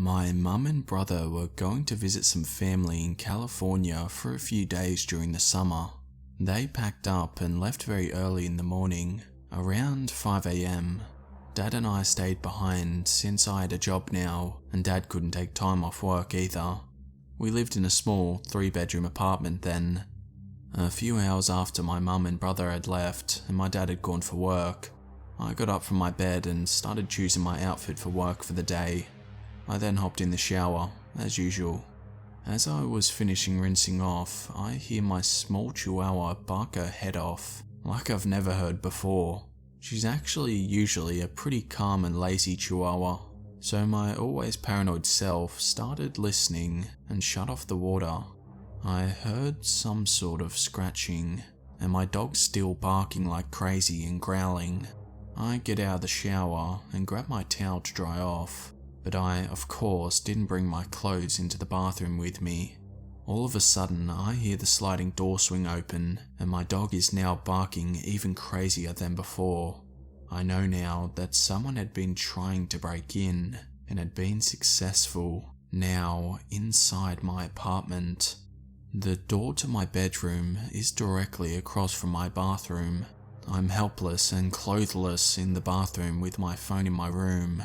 My mum and brother were going to visit some family in California for a few days during the summer. They packed up and left very early in the morning, around 5 a.m. Dad and I stayed behind since I had a job now and Dad couldn't take time off work either. We lived in a small 3-bedroom apartment then. A few hours after my mum and brother had left and my dad had gone for work, I got up from my bed and started choosing my outfit for work for the day. I then hopped in the shower, as usual. As I was finishing rinsing off, I hear my small chihuahua bark her head off, like I've never heard before. She's actually usually a pretty calm and lazy chihuahua, so my always paranoid self started listening and shut off the water. I heard some sort of scratching, and my dog's still barking like crazy and growling. I get out of the shower and grab my towel to dry off. But I, of course, didn't bring my clothes into the bathroom with me. All of a sudden, I hear the sliding door swing open, and my dog is now barking even crazier than before. I know now that someone had been trying to break in, and had been successful, now inside my apartment. The door to my bedroom is directly across from my bathroom. I'm helpless and clothless in the bathroom with my phone in my room.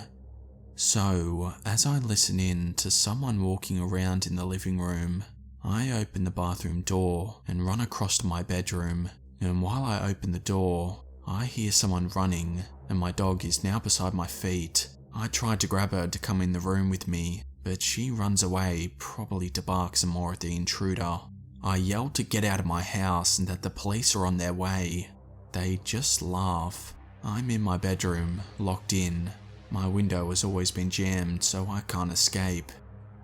So, as I listen in to someone walking around in the living room, I open the bathroom door and run across to my bedroom, and while I open the door, I hear someone running, and my dog is now beside my feet. I tried to grab her to come in the room with me, but she runs away, probably to bark some more at the intruder. I yell to get out of my house and that the police are on their way. They just laugh. I'm in my bedroom, locked in. My window has always been jammed, so I can't escape.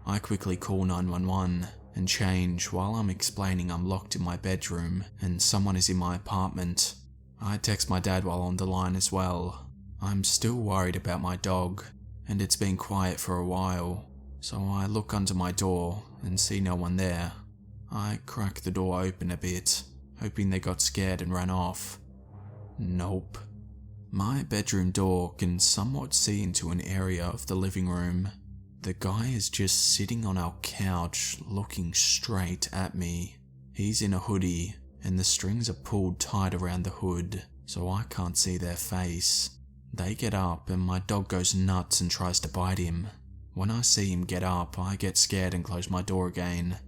I quickly call 911 and change while I'm explaining I'm locked in my bedroom and someone is in my apartment. I text my dad while on the line as well. I'm still worried about my dog, and it's been quiet for a while, so I look under my door and see no one there. I crack the door open a bit, hoping they got scared and ran off. Nope. My bedroom door can somewhat see into an area of the living room. The guy is just sitting on our couch looking straight at me. He's in a hoodie and the strings are pulled tight around the hood, so I can't see their face. They get up and my dog goes nuts and tries to bite him. When I see him get up, I get scared and close my door again.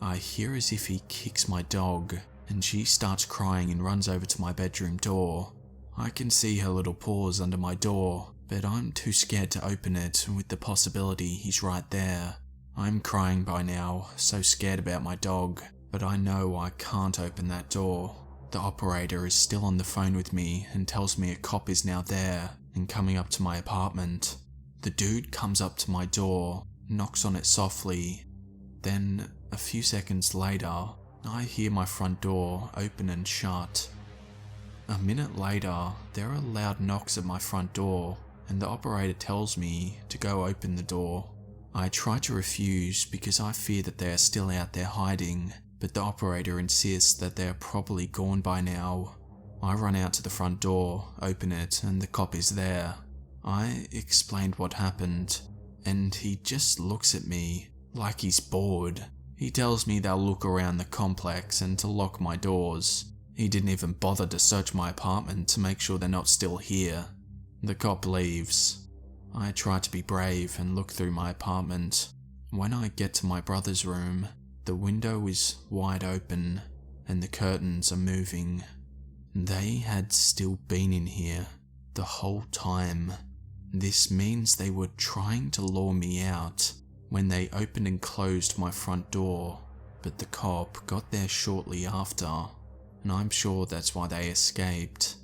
I hear as if he kicks my dog and she starts crying and runs over to my bedroom door. I can see her little paws under my door, but I'm too scared to open it with the possibility he's right there. I'm crying by now, so scared about my dog, but I know I can't open that door. The operator is still on the phone with me and tells me a cop is now there and coming up to my apartment. The dude comes up to my door, knocks on it softly. Then, a few seconds later, I hear my front door open and shut. A minute later, there are loud knocks at my front door, and the operator tells me to go open the door. I try to refuse because I fear that they are still out there hiding, but the operator insists that they are probably gone by now. I run out to the front door, open it, and the cop is there. I explained what happened, and he just looks at me like he's bored. He tells me they'll look around the complex and to lock my doors. He didn't even bother to search my apartment to make sure they're not still here. The cop leaves. I try to be brave and look through my apartment. When I get to my brother's room, the window is wide open and the curtains are moving. They had still been in here the whole time. This means they were trying to lure me out when they opened and closed my front door, but the cop got there shortly after. And I'm sure that's why they escaped.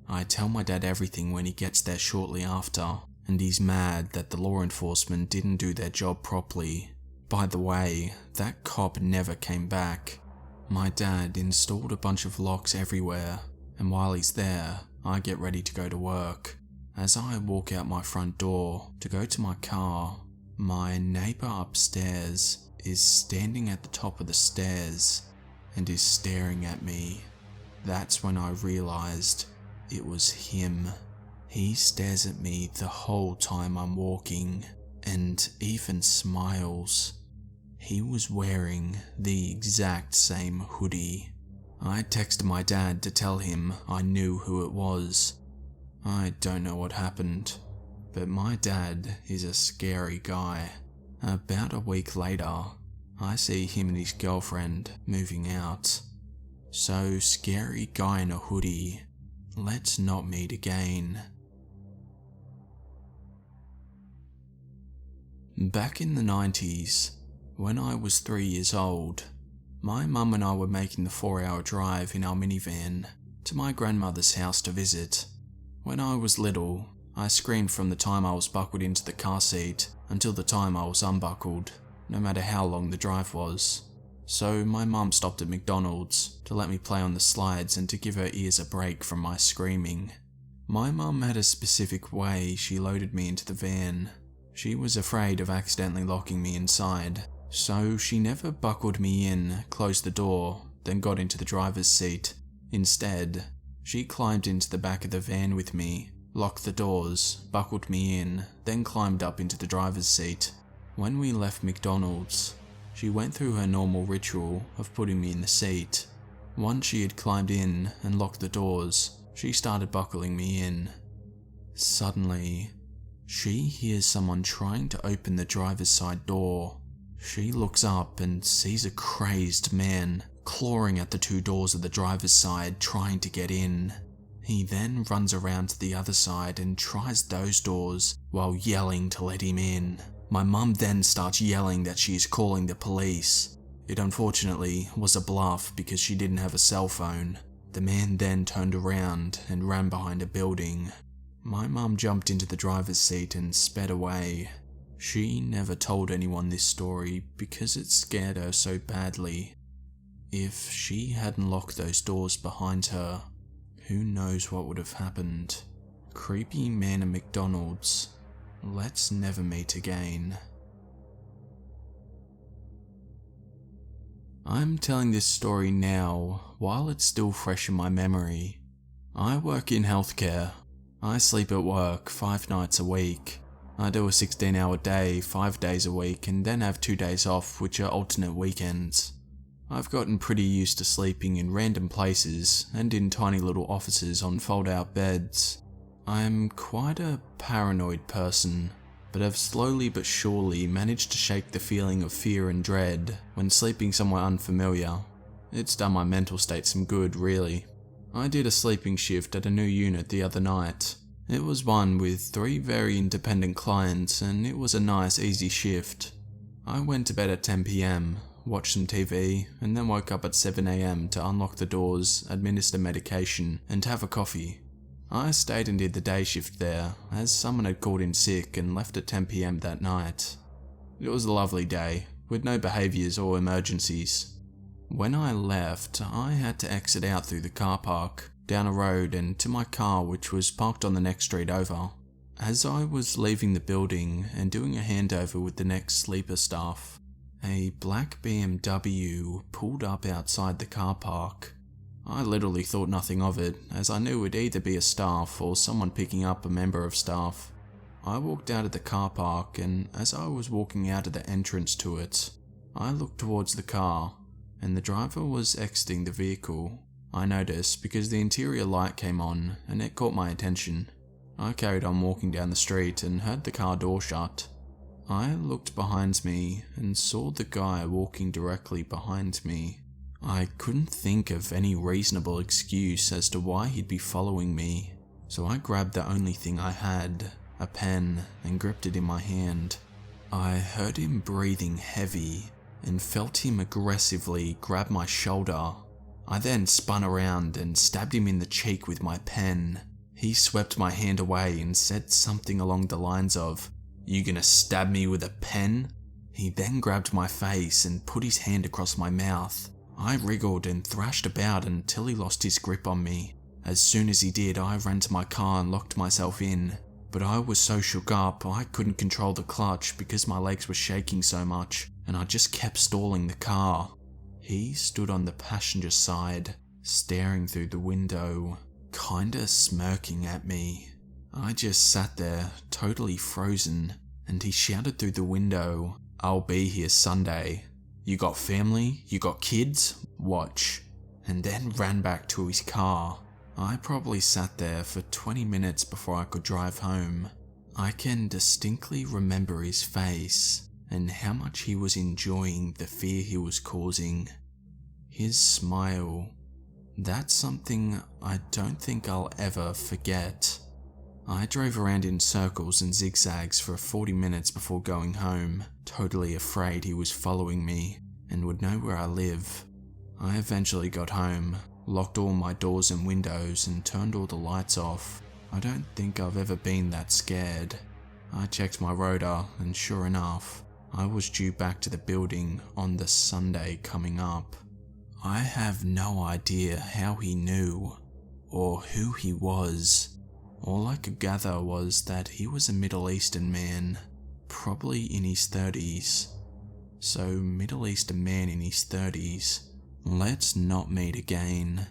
I tell my dad everything when he gets there shortly after, and he's mad that the law enforcement didn't do their job properly. By the way, that cop never came back. My dad installed a bunch of locks everywhere, and while he's there, I get ready to go to work. As I walk out my front door to go to my car, my neighbor upstairs is standing at the top of the stairs and is staring at me. That's when I realized it was him. He stares at me the whole time I'm walking, and even smiles. He was wearing the exact same hoodie. I texted my dad to tell him I knew who it was. I don't know what happened, but my dad is a scary guy. About a week later, I see him and his girlfriend moving out. So, scary guy in a hoodie, let's not meet again. Back in the 90s, when I was 3 years old, my mum and I were making the 4-hour drive in our minivan to my grandmother's house to visit. When I was little, I screamed from the time I was buckled into the car seat until the time I was unbuckled, no matter how long the drive was. So my mum stopped at McDonald's to let me play on the slides and to give her ears a break from my screaming. My mum had a specific way she loaded me into the van. She was afraid of accidentally locking me inside, so she never buckled me in, closed the door, then got into the driver's seat. Instead, she climbed into the back of the van with me, locked the doors, buckled me in, then climbed up into the driver's seat. When we left McDonald's, she went through her normal ritual of putting me in the seat. Once she had climbed in and locked the doors, she started buckling me in. Suddenly, she hears someone trying to open the driver's side door. She looks up and sees a crazed man clawing at the 2 doors of the driver's side trying to get in. He then runs around to the other side and tries those doors while yelling to let him in. My mum then starts yelling that she is calling the police. It unfortunately was a bluff because she didn't have a cell phone. The man then turned around and ran behind a building. My mum jumped into the driver's seat and sped away. She never told anyone this story because it scared her so badly. If she hadn't locked those doors behind her, who knows what would have happened. Creepy man at McDonald's. Let's never meet again. I'm telling this story now while it's still fresh in my memory. I work in healthcare. I sleep at work 5 nights a week. I do a 16-hour day 5 days a week and then have 2 days off, which are alternate weekends. I've gotten pretty used to sleeping in random places and in tiny little offices on fold-out beds. I'm quite a paranoid person, but have slowly but surely managed to shake the feeling of fear and dread when sleeping somewhere unfamiliar. It's done my mental state some good, really. I did a sleeping shift at a new unit the other night. It was one with 3 very independent clients and it was a nice easy shift. I went to bed at 10 PM, watched some TV, and then woke up at 7 AM to unlock the doors, administer medication, and have a coffee. I stayed and did the day shift there, as someone had called in sick and left at 10 PM that night. It was a lovely day, with no behaviours or emergencies. When I left, I had to exit out through the car park, down a road and to my car, which was parked on the next street over. As I was leaving the building and doing a handover with the next sleeper staff, a black BMW pulled up outside the car park. I literally thought nothing of it, as I knew it would either be a staff or someone picking up a member of staff. I walked out of the car park, and as I was walking out of the entrance to it, I looked towards the car, and the driver was exiting the vehicle. I noticed because the interior light came on, and it caught my attention. I carried on walking down the street and heard the car door shut. I looked behind me and saw the guy walking directly behind me. I couldn't think of any reasonable excuse as to why he'd be following me, so I grabbed the only thing I had, a pen, and gripped it in my hand. I heard him breathing heavy and felt him aggressively grab my shoulder. I then spun around and stabbed him in the cheek with my pen. He swept my hand away and said something along the lines of, "You gonna stab me with a pen?" He then grabbed my face and put his hand across my mouth. I wriggled and thrashed about until he lost his grip on me. As soon as he did, I ran to my car and locked myself in. But I was so shook up, I couldn't control the clutch because my legs were shaking so much, and I just kept stalling the car. He stood on the passenger side, staring through the window, kinda smirking at me. I just sat there, totally frozen, and he shouted through the window, "I'll be here Sunday. You got family? You got kids? Watch." And then ran back to his car. I probably sat there for 20 minutes before I could drive home. I can distinctly remember his face and how much he was enjoying the fear he was causing. His smile. That's something I don't think I'll ever forget. I drove around in circles and zigzags for 40 minutes before going home, totally afraid he was following me and would know where I live. I eventually got home, locked all my doors and windows and turned all the lights off. I don't think I've ever been that scared. I checked my rotor and sure enough, I was due back to the building on the Sunday coming up. I have no idea how he knew or who he was. All I could gather was that he was a Middle Eastern man, probably in his 30s. So, Middle Eastern man in his 30s. Let's not meet again.